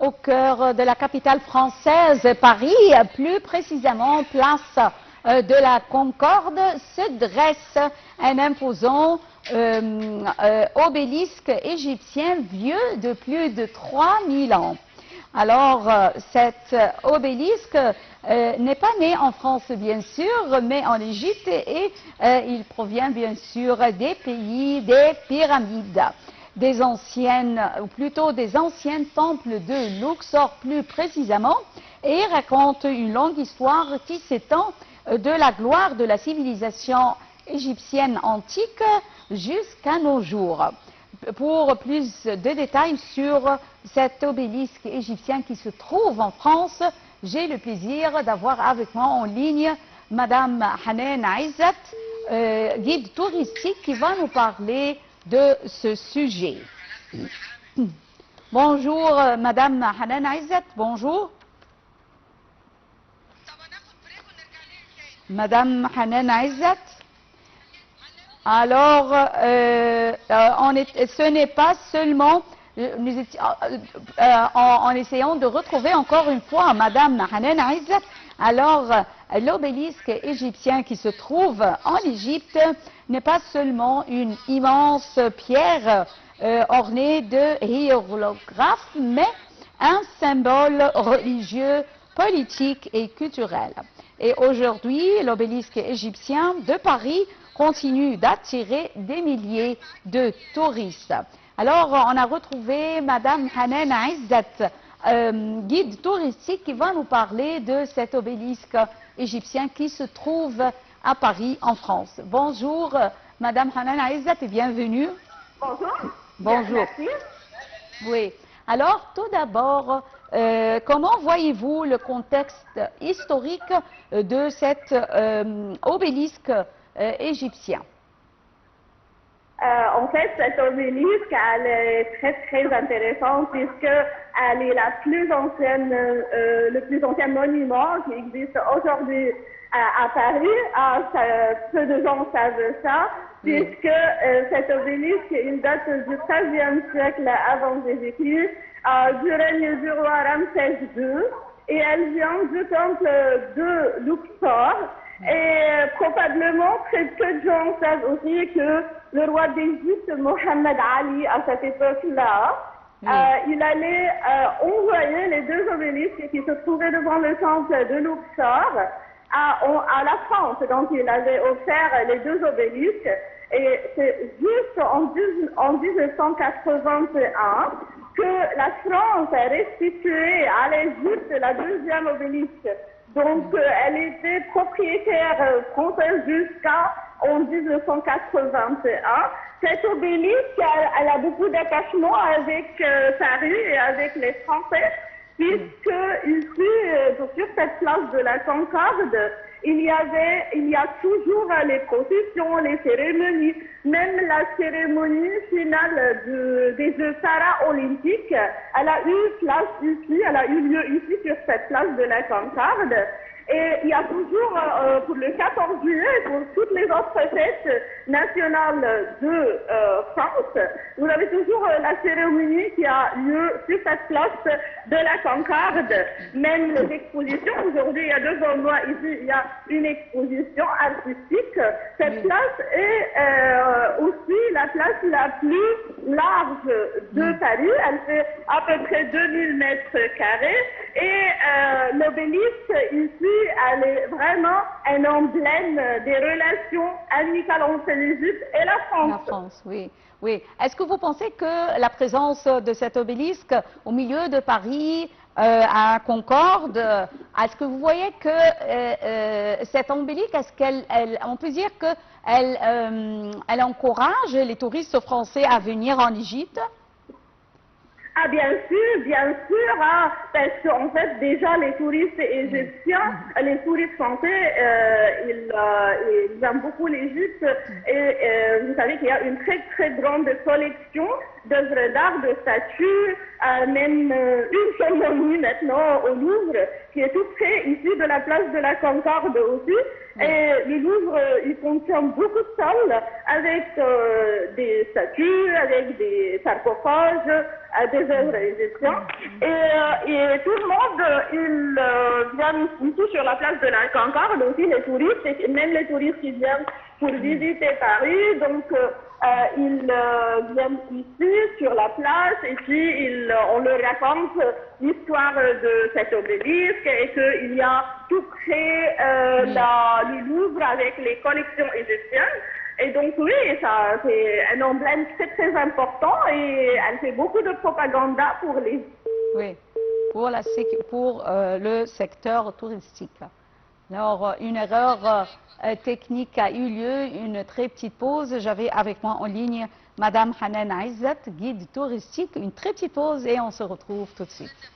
au cœur de la capitale française, Paris, plus précisément place de la Concorde, se dresse un imposant obélisque égyptien vieux de plus de 3000 ans. Alors, cet obélisque n'est pas né en France, bien sûr, mais en Égypte, et il provient, bien sûr, des pays des pyramides, des anciennes, ou plutôt des anciens temples de Luxor, plus précisément, et raconte une longue histoire qui s'étend de la gloire de la civilisation égyptienne antique jusqu'à nos jours. Pour plus de détails sur cet obélisque égyptien qui se trouve en France, j'ai le plaisir d'avoir avec moi en ligne Madame Hanan Aizat, guide touristique, qui va nous parler de ce sujet. Bonjour Madame Hanan Aizat, bonjour. Madame Hanan Aizat. Alors, ce n'est pas seulement, en essayant de retrouver encore une fois Madame Hanan Aizat, alors l'obélisque égyptien qui se trouve en Égypte n'est pas seulement une immense pierre ornée de hiéroglyphes, mais un symbole religieux, politique et culturel. Et aujourd'hui, l'obélisque égyptien de Paris continue d'attirer des milliers de touristes. Alors, on a retrouvé Madame Hanan Aizat, guide touristique, qui va nous parler de cet obélisque égyptien qui se trouve à Paris, en France. Bonjour, Madame Hanan Aizat, et bienvenue. Bonjour. Bonjour. Merci. Oui. Alors, tout d'abord, comment voyez-vous le contexte historique de cet obélisque égyptien? En fait, cette obélisque, elle est très intéressante puisqu'elle est la plus ancienne, le plus ancien monument qui existe aujourd'hui à Paris. Peu de gens savent ça, puisque cet obélisque, il date du XIIIe siècle avant Jésus-Christ, du règne du roi Ramsès II, et elle vient du temple de Luxor. Et probablement, très peu de gens savent aussi que le roi d'Égypte, Mohammed Ali, à cette époque-là, il allait envoyer les deux obélisques qui se trouvaient devant le temple de Luxor à la France. Donc, il avait offert les deux obélisques. Et c'est juste en 1981 que la France a restitué à l'Égypte la deuxième obélisque. Donc, elle était propriétaire française jusqu'en 1981. Cette obélisque, elle a beaucoup d'attachement avec Paris et avec les Français, puisque ici, sur cette place de la Concorde, il y a toujours les processions, les cérémonies, même la cérémonie finale des Jeux paralympiques, elle a eu place ici, elle a eu lieu ici sur cette place de la Concorde. Et il y a toujours, pour le 14 juillet, pour toutes les autres fêtes nationales de France, vous avez toujours la cérémonie qui a lieu sur cette place de la Concorde. Même les expositions, aujourd'hui, il y a devant moi ici, il y a une exposition artistique. Cette place est aussi la place la plus large de Paris. Elle fait à peu près 2000 mètres carrés. Et l'obélisque ici, elle est vraiment un emblème des relations amicales entre l'Égypte et la France. La France, oui. Oui. Est-ce que vous pensez que la présence de cet obélisque au milieu de Paris, à Concorde, est-ce que vous voyez que cet obélisque, on peut dire qu'elle encourage les touristes français à venir en Égypte? Ah, bien sûr, hein, parce qu'en fait, déjà, les touristes égyptiens, les touristes français, ils aiment beaucoup l'Égypte, et vous savez qu'il y a une très grande collection d'œuvres d'art, de statues, même une cérémonie maintenant au Louvre, qui est tout près ici de la place de la Concorde aussi. Et le Louvre, il contient beaucoup de salles avec des statues, avec des sarcophages, des œuvres égyptiennes. Et tout le monde, il vient ici sur la place de la Concorde, aussi les touristes, et même les touristes qui viennent pour visiter Paris. Donc, ils viennent ici sur la place et puis on leur raconte l'histoire de cet obélisque et qu'il y a tout près le Louvre avec les collections égyptiennes. Et donc oui, ça c'est un emblème très très important et elle fait beaucoup de propagande pour les... Oui, pour le secteur touristique. Alors, une erreur technique a eu lieu, une très petite pause. J'avais avec moi en ligne Madame Hanan Aizat, guide touristique. Une très petite pause et on se retrouve tout de suite.